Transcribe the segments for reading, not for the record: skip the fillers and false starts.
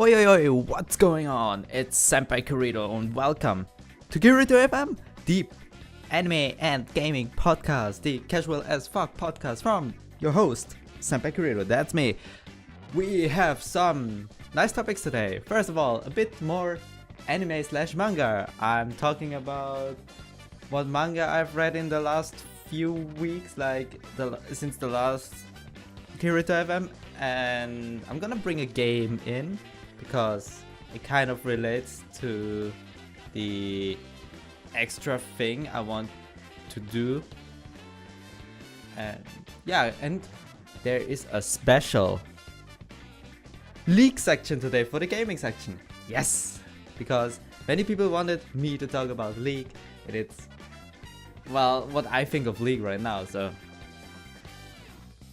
Oi oi oi, what's going on? It's Senpai Kirito and welcome to Kirito FM, the anime and gaming podcast, the casual as fuck podcast from your host, Senpai Kirito, that's me. We have some nice topics today. First of all, a bit more anime slash manga. I'm talking about what manga I've read in the last few weeks, since the last Kirito FM, and I'm gonna bring a game in because it kind of relates to the extra thing I want to do. And yeah, and there is a special league section today for the gaming section. Yes, because many people wanted me to talk about League, and it's, well, what I think of League right now, so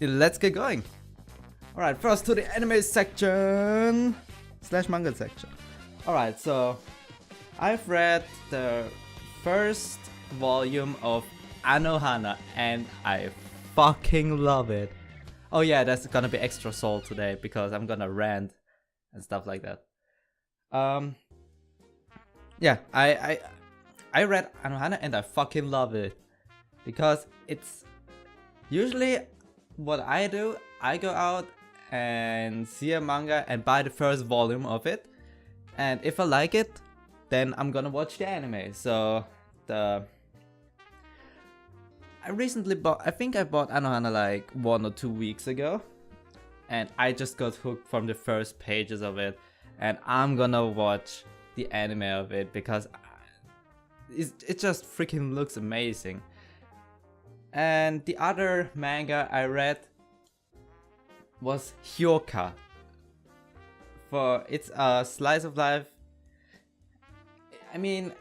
let's get going. Alright, first to the anime section slash manga section. Alright, so I've read the first volume of Anohana and I fucking love it. Oh yeah, that's gonna be extra soul today because I'm gonna rant and stuff like that. Yeah, I read Anohana and I fucking love it because it's usually what I do. I go out and see a manga and buy the first volume of it, and if I like it, then I'm gonna watch the anime. So I think I bought Anohana like 1 or 2 weeks ago, and I just got hooked from the first pages of it, and I'm gonna watch the anime of it because it just freaking looks amazing. And the other manga I read was Hyoka. It's a slice of life. I mean,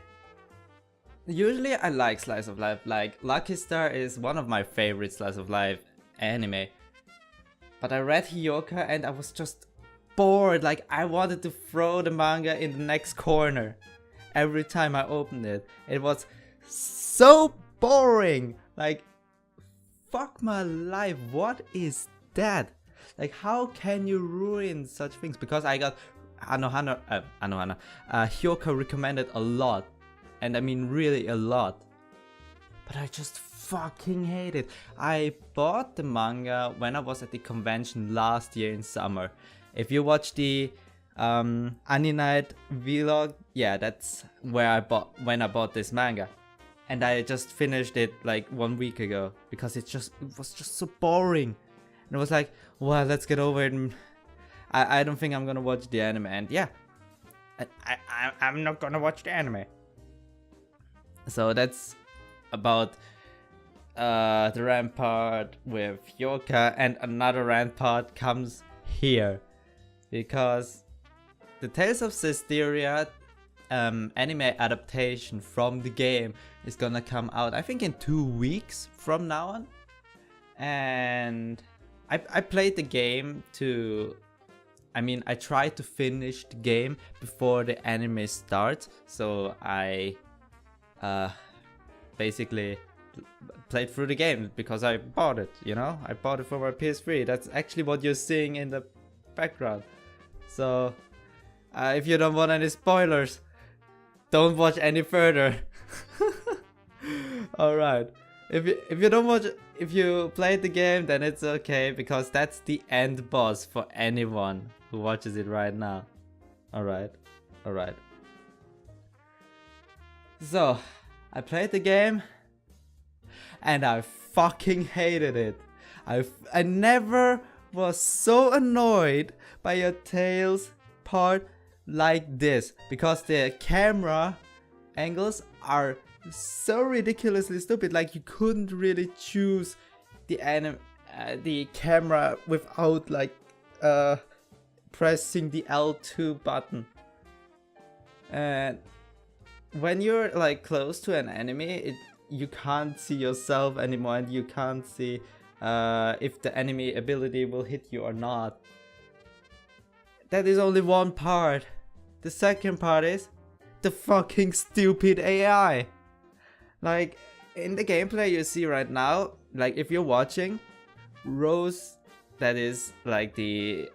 usually I like slice of life, like Lucky Star is one of my favorite slice of life anime. But I read Hyoka and I was just bored, like I wanted to throw the manga in the next corner every time I opened it. It was so boring, like fuck my life, what is that? Like, how can you ruin such things? Because I got Hyoka recommended a lot, and I mean really a lot, but I just fucking hate it. I bought the manga when I was at the convention last year in summer. If you watch the Aninight vlog, yeah, that's where I bought this manga, and I just finished it like 1 week ago because it was just so boring. And it was like, well, let's get over it. And I don't think I'm gonna watch the anime. And yeah, I'm not gonna watch the anime. So that's about the rant part with Hyoka, and another rant part comes here because the Tales of Systeria anime adaptation from the game is gonna come out, I think, in 2 weeks from now on. And I played the game I tried to finish the game before the anime starts, so I basically played through the game because I bought it, you know? I bought it for my PS3. That's actually what you're seeing in the background. So if you don't want any spoilers, don't watch any further. Alright. If you played the game, then it's okay because that's the end boss for anyone who watches it right now. Alright. So, I played the game and I fucking hated it. I never was so annoyed by a Tales part like this because the camera angles are so ridiculously stupid. Like, you couldn't really choose the camera without like pressing the L2 button. And when you're like close to an enemy, you can't see yourself anymore, and you can't see if the enemy ability will hit you or not. That is only one part. The second part is the fucking stupid AI. Like, in the gameplay you see right now, like if you're watching, Rose, that is like the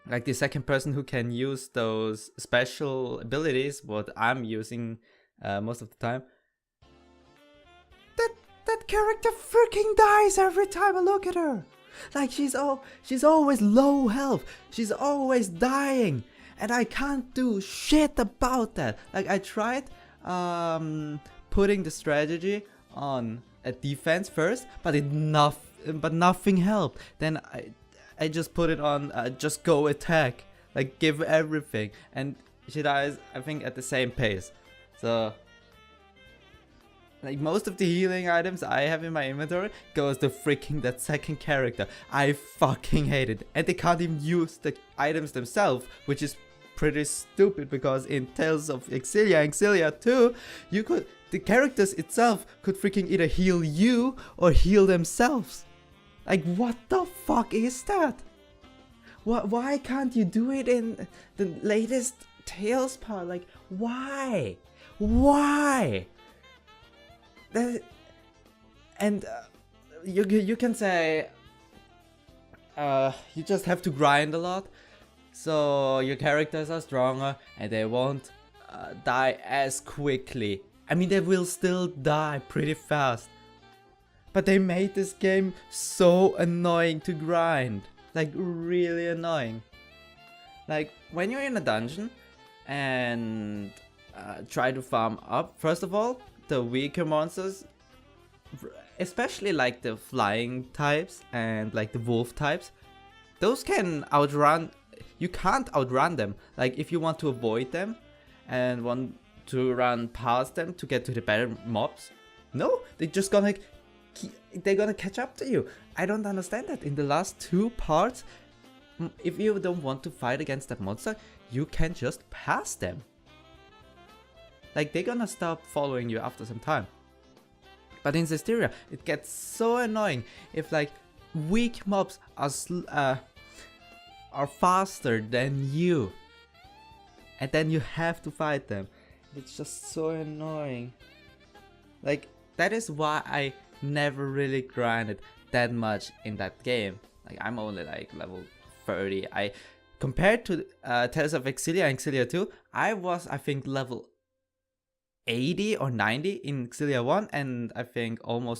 like the second person who can use those special abilities, what I'm using most of the time, that character freaking dies every time I look at her. Like she's always low health, she's always dying, and I can't do shit about that. Like I tried putting the strategy on a defense first, but nothing helped. Then I just put it on just go attack, like give everything, and she dies I think at the same pace. So like most of the healing items I have in my inventory goes to freaking that second character. I fucking hate it. And they can't even use the items themselves, which is pretty stupid, because in Tales of Xillia and Xillia 2, the characters itself could freaking either heal you or heal themselves. Like what the fuck is that? Why can't you do it in the latest Tales part? Like why? Why? And you can say you just have to grind a lot, so your characters are stronger and they won't die as quickly. I mean, they will still die pretty fast, but they made this game so annoying to grind, like really annoying. Like when you're in a dungeon and try to farm up, first of all, the weaker monsters, especially like the flying types and like the wolf types, those can outrun, you can't outrun them. Like if you want to avoid them and want to run past them to get to the better mobs, no, they're gonna catch up to you. I don't understand that. In the last two parts, if you don't want to fight against that monster, you can just pass them. Like they're gonna stop following you after some time. But in Zestiria, it gets so annoying if like weak mobs are faster than you, and then you have to fight them. It's just so annoying. Like that is why I never really grinded that much in that game. Like I'm only like level 30. Compared to Tales of Xillia and Xillia 2, I was I think level 80 or 90 in Xillia 1, and I think over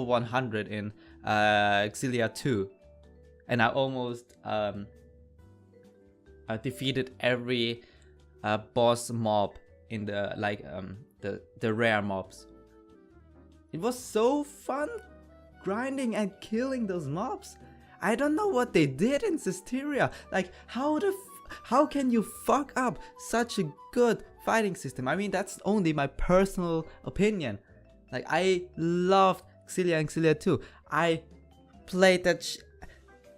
100 in Xillia 2. And I almost defeated every boss mob in the rare mobs. It was so fun grinding and killing those mobs. I don't know what they did in Zestiria. Like how can you fuck up such a good fighting system? I mean, that's only my personal opinion. Like I loved Xillia and Xillia 2. I played that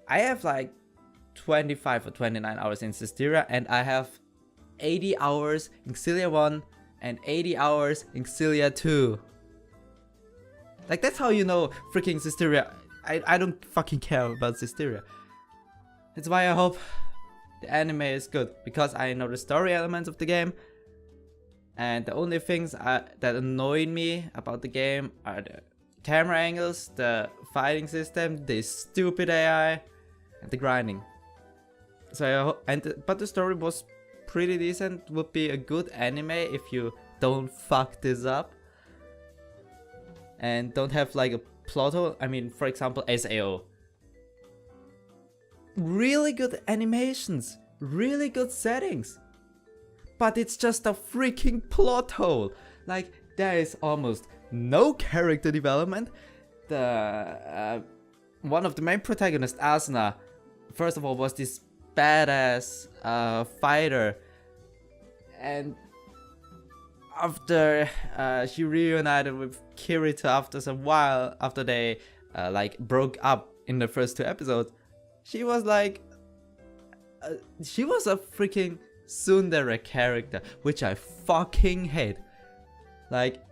I have like 25 or 29 hours in Zestiria, and I have 80 hours in Xillia 1 and 80 hours in Xillia 2. Like that's how you know freaking Zestiria. I don't fucking care about Zestiria. That's why I hope the anime is good, because I know the story elements of the game, and the only things that annoy me about the game are the camera angles, the fighting system, the stupid AI, and the grinding. So but the story was pretty decent. Would be a good anime if you don't fuck this up and don't have like a plot hole. I mean, for example, SAO. Really good animations, really good settings, but it's just a freaking plot hole. Like there is almost no character development. The one of the main protagonists, Asuna, first of all was this badass fighter, and after she reunited with Kirito after some while, after they like broke up in the first 2 episodes, she was like she was a freaking tsundere character, which I fucking hate. Like,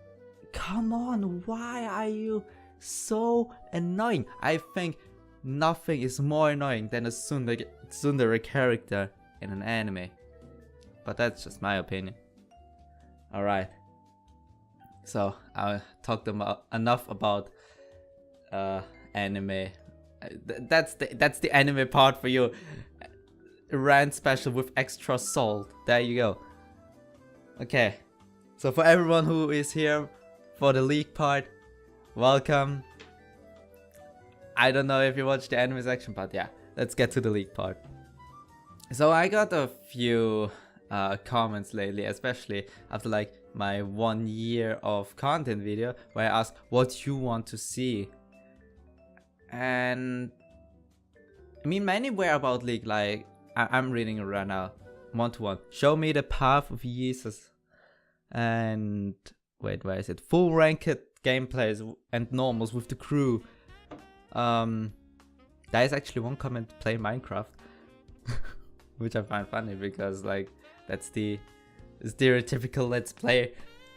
come on, why are you so annoying? I think nothing is more annoying than a tsundere character in an anime. But that's just my opinion. Alright. So, I talked enough about anime. That's the anime part for you. Rant special with extra salt. There you go. Okay. So for everyone who is here for the league part, welcome. I don't know if you watched the anime section, but yeah, let's get to the league part. So I got a few comments lately, especially after like my 1 year of content video, where I asked what you want to see. And I mean, many were about league, like I'm reading it right now, 1-to-1. Show me the path of Jesus. And wait, where is it? Full ranked gameplays and normals with the crew. There is actually one comment, play Minecraft. Which I find funny because like that's the stereotypical let's play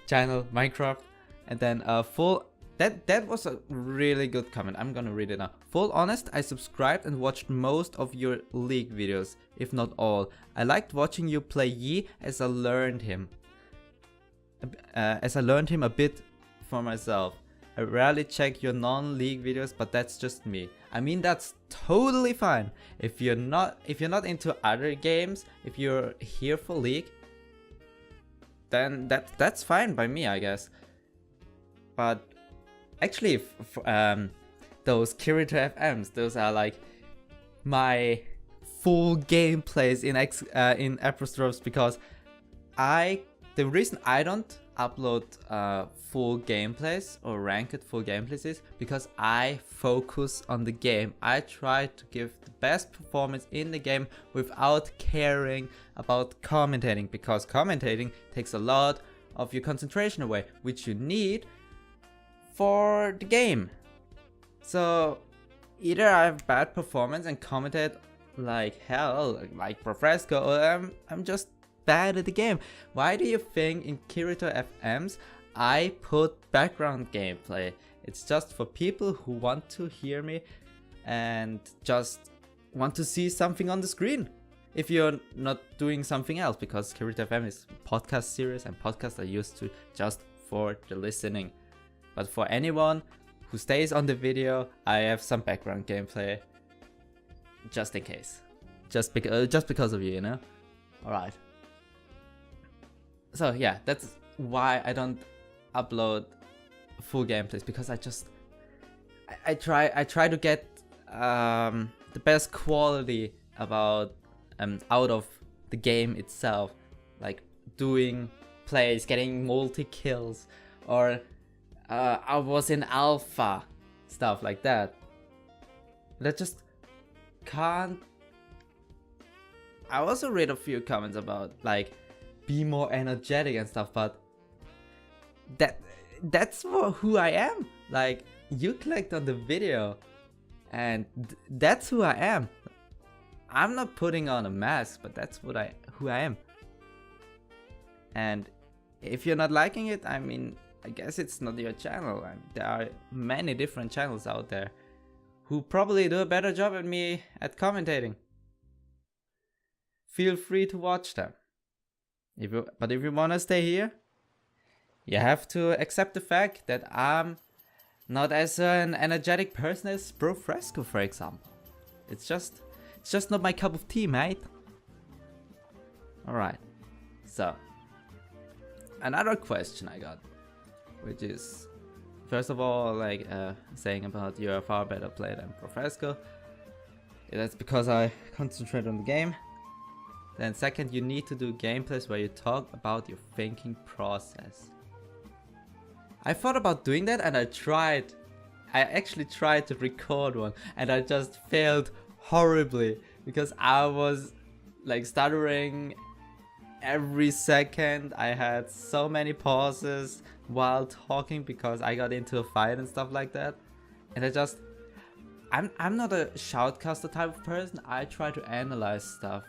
channel, Minecraft. And then full, that was a really good comment. I'm gonna read it now. Full honest, I subscribed and watched most of your league videos, if not all. I liked watching you play Yi as I learned him. A bit for myself. I rarely check your non-league videos, but that's just me. I mean, that's totally fine. If you're not into other games, if you're here for league, then that's fine by me, I guess. But actually, those Kirito FMs, those are like my full gameplays in Epistrophes, because the reason I don't upload full gameplays or ranked full gameplays is because I focus on the game. I try to give the best performance in the game without caring about commentating, because commentating takes a lot of your concentration away, which you need for the game. So either I have bad performance and commentate like hell, like Profresco, or I'm just bad at the game. Why do you think in Kirito FMs I put background gameplay? It's just for people who want to hear me and just want to see something on the screen. If you're not doing something else, because Kirito FM is a podcast series and podcasts are used to just for the listening. But for anyone who stays on the video, I have some background gameplay just in case. Just because of you, you know? Alright. So yeah, that's why I don't upload full gameplays, because I try to get the best quality about out of the game itself, like doing plays, getting multi kills, or I was in alpha, stuff like that. That just can't. I also read a few comments about like be more energetic and stuff, but that's who I am. Like, you clicked on the video and that's who I am. I'm not putting on a mask, but that's who I am. And if you're not liking it, I mean, I guess it's not your channel. There are many different channels out there who probably do a better job at me at commentating. Feel free to watch them. But if you wanna stay here, you have to accept the fact that I'm not as an energetic person as Bro Fresco, for example. It's just not my cup of tea, mate. Alright, so another question I got, which is, first of all, like saying about you're a far better player than Bro Fresco. Yeah, that's because I concentrate on the game. Then second, you need to do gameplays where you talk about your thinking process. I thought about doing that and I actually tried to record one and I just failed horribly because I was like stuttering every second. I had so many pauses while talking because I got into a fight and stuff like that. And I'm not a shoutcaster type of person. I try to analyze stuff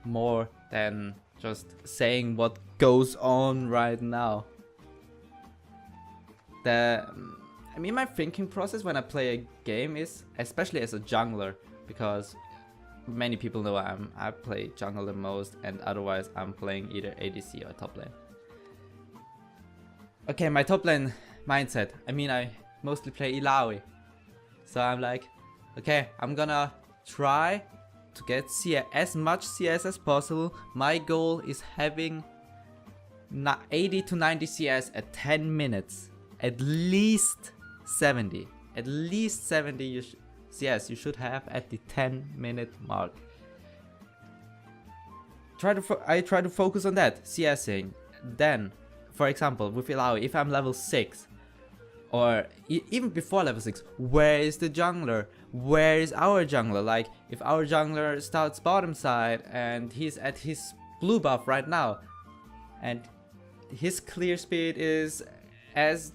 more than just saying what goes on right now. I mean, my thinking process when I play a game is, especially as a jungler, because many people know I play jungle the most, and otherwise I'm playing either ADC or top lane. Okay, my top lane mindset. I mean, I mostly play Ilaoi. So I'm like, okay, I'm gonna try to get as much CS as possible. My goal is having 80 to 90 CS at 10 minutes. At least 70. At least 70 CS you should have at the 10-minute mark. I try to focus on that, CSing. Then, for example, with Ilaoi, if I'm level 6, or even before level 6, where is the jungler? Where is our jungler? Like, if our jungler starts bottom side and he's at his blue buff right now, and his clear speed is as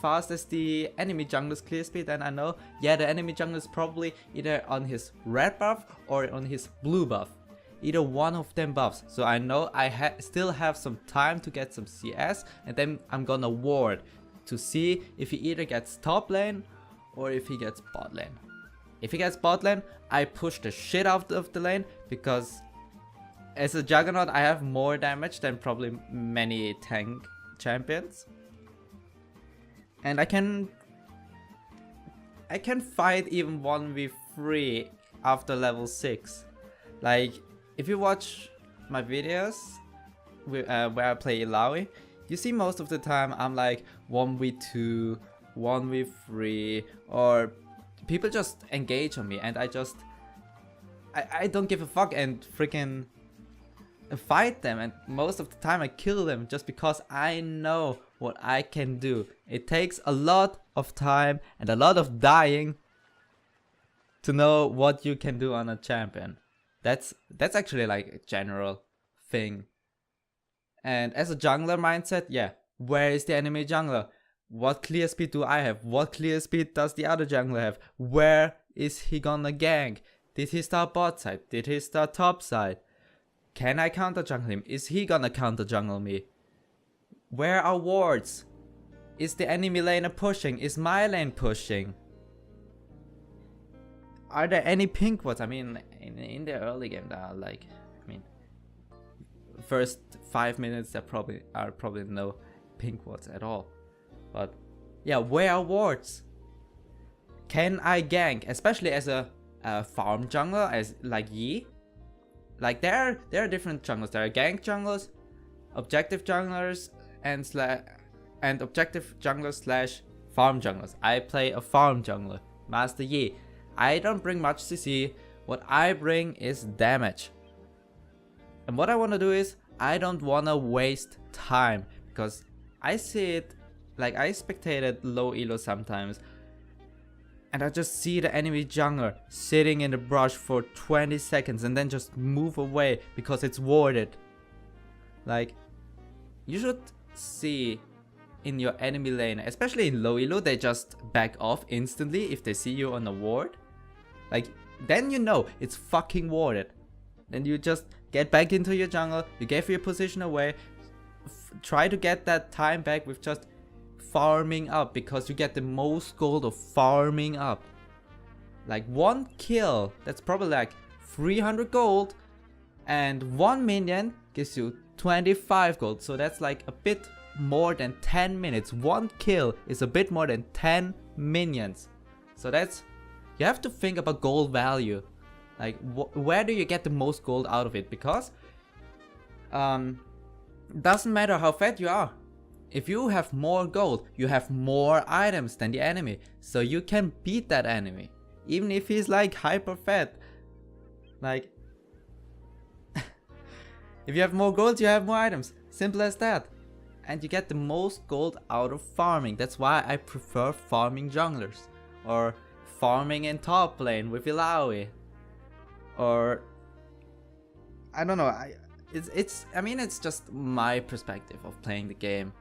fast as the enemy jungler's clear speed, then I know, yeah, the enemy jungler is probably either on his red buff or on his blue buff. Either one of them buffs. So I know I still have some time to get some CS, and then I'm gonna ward to see if he either gets top lane or if he gets bot lane. If he gets bot lane, I push the shit out of the lane, because as a Juggernaut I have more damage than probably many tank champions. And I can fight even 1v3 after level 6. Like, if you watch my videos where I play Ilaoi, you see most of the time I'm like 1v2, 1v3, or people just engage on me and I don't give a fuck and freaking fight them, and most of the time I kill them just because I know what I can do. It takes a lot of time and a lot of dying to know what you can do on a champion. That's actually like a general thing. And as a jungler mindset, yeah, where is the enemy jungler? What clear speed do I have? What clear speed does the other jungler have? Where is he gonna gank? Did he start bot side? Did he start top side? Can I counter jungle him? Is he gonna counter jungle me? Where are wards? Is the enemy laner pushing? Is my lane pushing? Are there any pink wards? I mean, in the early game, there are like, I mean, first 5 minutes there are probably no pink wards at all. But yeah, where are wards? Can I gank, especially as a farm jungler, as like Yi? Like there are different junglers. There are gank junglers, objective junglers, and objective junglers slash farm junglers. I play a farm jungler, Master Yi. I don't bring much CC. What I bring is damage. And what I want to do is, I don't want to waste time, because I see it, like I spectated low elo sometimes, and I just see the enemy jungler sitting in the brush for 20 seconds and then just move away because it's warded. Like, you should see in your enemy lane, especially in low elo, they just back off instantly if they see you on a ward. Like, then you know it's fucking warded. Then you just get back into your jungle, you gave your position away, try to get that time back with just farming up, because you get the most gold of farming up. Like one kill, that's probably like 300 gold, and 1 minion gives you 25 gold, so that's like a bit more than 10 minutes. One kill is a bit more than 10 minions. So that's, you have to think about gold value. Like where do you get the most gold out of it? Because doesn't matter how fat you are. If you have more gold, you have more items than the enemy, so you can beat that enemy, even if he's like hyper fat. Like if you have more gold, you have more items. Simple as that. And you get the most gold out of farming. That's why I prefer farming junglers, or farming in top lane with Ilaoi, or I don't know. I mean, it's just my perspective of playing the game.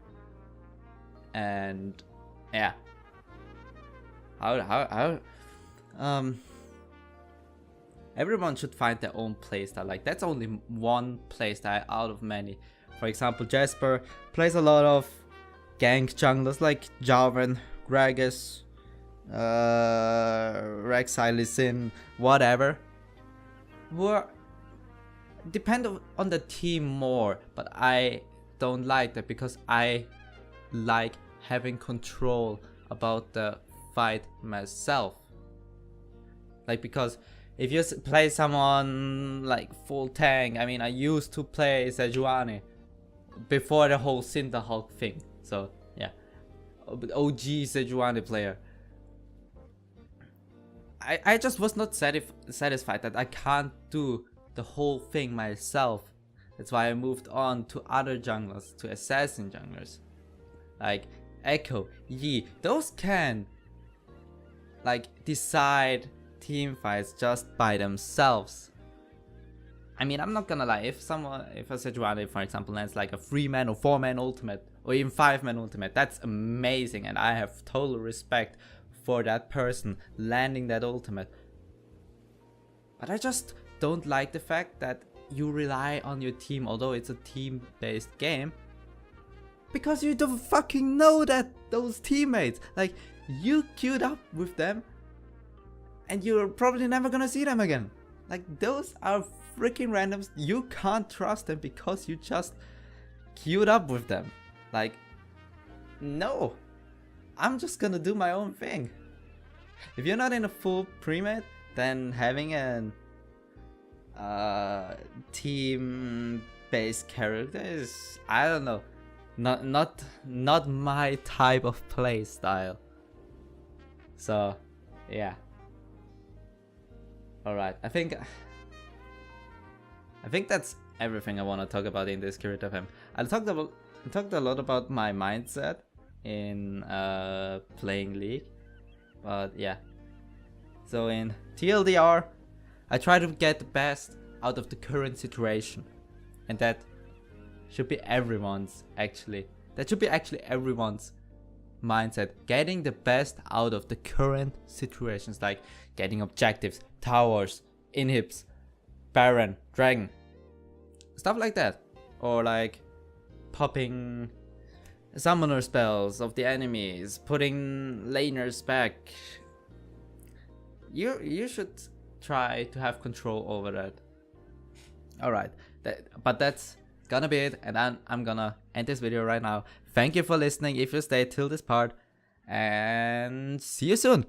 And yeah, everyone should find their own playstyle. Like that's only one playstyle out of many. For example, Jasper plays a lot of gank junglers like Jarvan, Gragas, Rek'Sai, Sin, whatever. Who depend on the team more, but I don't like that, because I like having control about the fight myself. Like, because if you play someone like full tank, I mean, I used to play Sejuani before the whole Cinderhulk thing. So yeah, OG Sejuani player. I just was not satisfied that I can't do the whole thing myself. That's why I moved on to other junglers, to assassin junglers. Like Echo, Yi, those can like decide team fights just by themselves. I mean, I'm not gonna lie, if a Sejuani, for example, lands like a 3-man or 4-man ultimate, or even 5-man ultimate, that's amazing, and I have total respect for that person landing that ultimate. But I just don't like the fact that you rely on your team, although it's a team-based game, because you don't fucking know that those teammates, like, you queued up with them and you're probably never gonna see them again. Like, those are freaking randoms. You can't trust them because you just queued up with them. Like, no, I'm just gonna do my own thing. If you're not in a full pre-med, then having a team-based character is, I don't know, not my type of play style. So yeah. Alright, I think that's everything I want to talk about in this Kirito FM. I talked a lot about my mindset in playing League, but yeah. So in TLDR, I try to get the best out of the current situation, and that should be everyone's everyone's mindset. Getting the best out of the current situations, like getting objectives, towers, inhibs, Baron, Dragon, stuff like that, or like popping summoner spells of the enemies, putting laners back. You should try to have control over that. Alright, but that's gonna be it, and I'm gonna end this video right now. Thank you for listening if you stayed till this part, and see you soon.